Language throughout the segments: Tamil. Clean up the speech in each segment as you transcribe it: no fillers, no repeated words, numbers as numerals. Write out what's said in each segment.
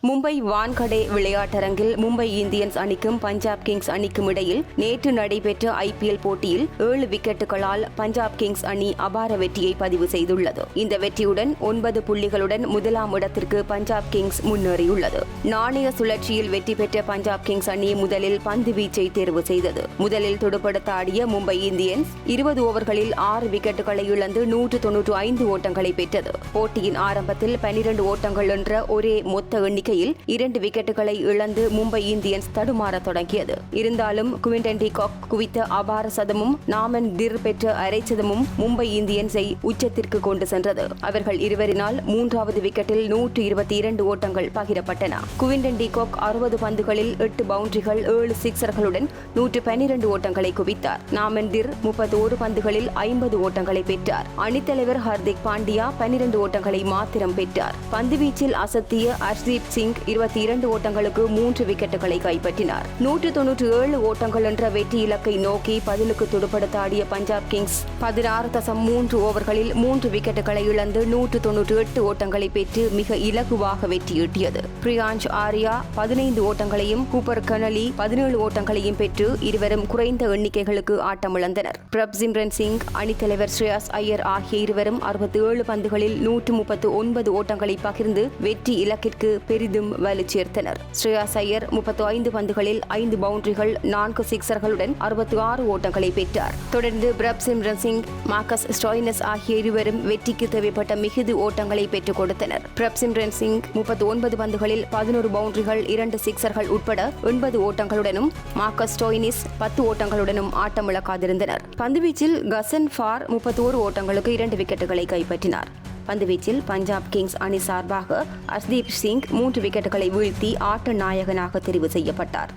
மும்பை வான்கடே விளையாட்டரங்கில் மும்பை இந்தியன்ஸ் அணிக்கும் பஞ்சாப் கிங்ஸ் அணிக்கும் இடையில் நேற்று நடைபெற்ற IPL போட்டியில் 7 விக்கெட்டுகளால் பஞ்சாப் கிங்ஸ் அணி அபார வெற்றியை பதிவு செய்துள்ளது. இந்த வெற்றியுடன் 9 புள்ளிகளுடன் முதலாம் இடத்திற்கு பஞ்சாப் கிங்ஸ் முன்னேறியுள்ளது. நாணய சுழற்சியில் வெற்றி பெற்ற பஞ்சாப் கிங்ஸ் அணி முதலில் பந்து வீச்சை தேர்வு செய்தது. முதலில் துடுப்படுத்த ஆடிய மும்பை இந்தியன்ஸ் 20 ஓவர்களில் 6 விக்கெட்டுகளை இழந்து 195 ஓட்டங்களை பெற்றது. போட்டியின் ஆரம்பத்தில் 12 ஓட்டங்கள் என்ற ஒரே மொத்த எண்ணிக்கை 2 விக்கெட்டுகளை இழந்து மும்பை இந்தியன்ஸ் தடுமாற தொடங்கியது. இருந்தாலும் குவிண்டன் டி காக் குவித்த அபார சதமும் நாமன் திர் பெற்ற அரைச்சதமும் மும்பை இந்தியன்ஸை உச்சத்திற்கு கொண்டு சென்றது. அவர்கள் இருவரினால் 3வது விக்கெட்டில் 122 ஓட்டங்கள் பகிரப்பட்டன. குவிண்டன் டி காக் 60 பந்துகளில் 8 பவுண்டரிகள் 7 சிக்சர்களுடன் 112 ஓட்டங்களை குவித்தார். நாமன் திர் 31 பந்துகளில் 50 ஓட்டங்களை பெற்றார். அணித்தலைவர் ஹர்திக் பாண்டியா 12 ஓட்டங்களை மாத்திரம் பெற்றார். பந்துவீச்சில் அசத்திய ஹர்ஷ்தீப் சிங் 22 ஓட்டங்களுக்கு 3 விக்கெட்டுகளை கைப்பற்றினார். 197 ஓட்டங்கள் என்ற வெற்றி இலக்கை நோக்கி பதிலுக்கு துடுப்படுத்த ஆடிய பஞ்சாப் கிங்ஸ் 16.3 ஓவர்களில் 3 விக்கெட்டுகளை இழந்து 198 ஓட்டங்களை பெற்று மிக இலகுவாக வெற்றியீட்டியது. பிரியான்ஷ் ஆர்யா 15 ஓட்டங்களையும் கூப்பர் கனலி 17 ஓட்டங்களையும் பெற்று இருவரும் குறைந்த எண்ணிக்கைகளுக்கு ஆட்டமிழந்தனர். பிரப்சிம்ரன் சிங், அணித்தலைவர் ஸ்ரேயாஸ் ஐயர் ஆகிய இருவரும் 67 பந்துகளில் 139 ஓட்டங்களை பகிர்ந்து வெற்றி இலக்கிற்கு பெரிதும் வலு சேர்த்தனர். ஸ்ரேயாஸ் ஐயர் 35 பந்துகளில் 5 பவுண்டரிகள் 4 சிக்சர்களுடன் 66 ஓட்டங்களை பெற்றார். தொடர்ந்து பிரப்சிம்ரன் சிங், மார்க்கஸ் ஸ்டாய்னஸ் ஆகிய இருவரும் வெற்றிக்கு தேவைப்பட்ட மிகுதி ஓட்டங்களை பெற்றுக் கொடுத்தனர். பிரப்சிம்ரன் சிங் 39 பந்துகளில் 11 பவுண்டரிகள் 2 சிக்சர்கள் உட்பட 9 ஓட்டங்களுடனும் மார்க்கஸ் ஸ்டாய்னிஸ் 10 ஓட்டங்களுடனும் ஆட்டமிழக்காதிருந்தனர். பந்துவீச்சில் கசன் ஃபார் 31 ஓட்டங்களுக்கு 2 விக்கெட்டுகளை கைப்பற்றினார். பந்துவீச்சில் பஞ்சாப் கிங்ஸ் அணி சார்பாக ஹர்ஷ்தீப் சிங் 3 விக்கெட்டுகளை வீழ்த்தி ஆட்ட நாயகனாக தெரிவு செய்யப்பட்டார்.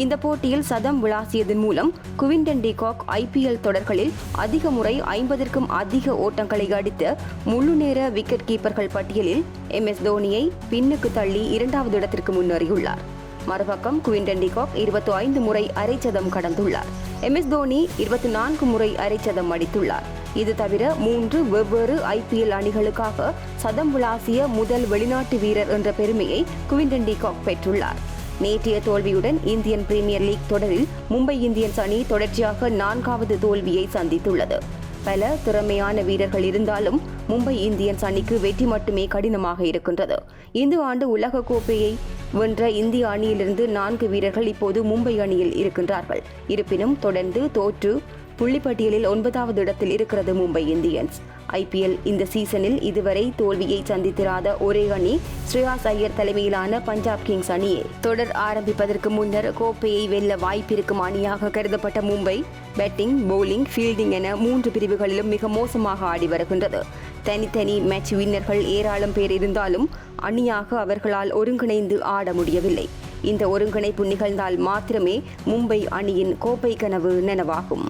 இந்த போட்டியில் சதம் விளாசியதன் மூலம் குவிண்டன் டி காக் IPL தொடர்களில் அதிக முறை 50க்கும் அதிக ஓட்டங்களை அடித்த முழு நேர விக்கெட் கீப்பர்கள் பட்டியலில் MS தோனியை பின்னுக்கு தள்ளி 2வது இடத்திற்கு முன்னேறியுள்ளார். மறுபக்கம் குவிண்டன் டி காக் 25 முறை அரைச்சதம் கடந்துள்ளார். MS தோனி 24 முறை அரைச்சதம் அடித்துள்ளார். இது தவிர 3 வெவ்வேறு IPL அணிகளுக்காக சதம் விளாசிய முதல் வெளிநாட்டு வீரர் என்ற பெருமையை குவிண்டன் டி காக் பெற்றுள்ளார். நேற்றைய தோல்வியுடன் இந்தியன் பிரீமியர் லீக் தொடரில் மும்பை இந்தியன்ஸ் அணி தொடர்ச்சியாக 4வது தோல்வியை சந்தித்துள்ளது. பல திறமையான வீரர்கள் இருந்தாலும் மும்பை இந்தியன்ஸ் அணிக்கு வெற்றி மட்டுமே கடினமாக இருக்கின்றது. இந்த ஆண்டு உலக கோப்பையை வென்ற இந்திய அணியிலிருந்து 4 வீரர்கள் இப்போது மும்பை அணியில் இருக்கின்றார்கள். இருப்பினும் தொடர்ந்து தோற்று புள்ளிப்பட்டியலில் 9வது இடத்தில் இருக்கிறது மும்பை இந்தியன்ஸ். IPL இந்த சீசனில் இதுவரை தோல்வியை சந்தித்திராத ஒரே அணி ஸ்ரேயாஸ் ஐயர் தலைமையிலான பஞ்சாப் கிங்ஸ் அணியே. தொடர் ஆரம்பிப்பதற்கு முன்னர் கோப்பையை வெல்ல வாய்ப்பிருக்கும் அணியாக கருதப்பட்ட மும்பை பேட்டிங், பவுலிங், ஃபீல்டிங் என 3 பிரிவுகளிலும் மிக மோசமாக ஆடி வருகின்றது. தனித்தனி மேட்ச் வின்னர்கள் ஏராளம் பேர் இருந்தாலும் அணியாக அவர்களால் ஒருங்கிணைந்து ஆட முடியவில்லை. இந்த ஒருங்கிணைப்பு நிகழ்ந்தால் மாத்திரமே மும்பை அணியின் கோப்பை கனவு நனவாகும்.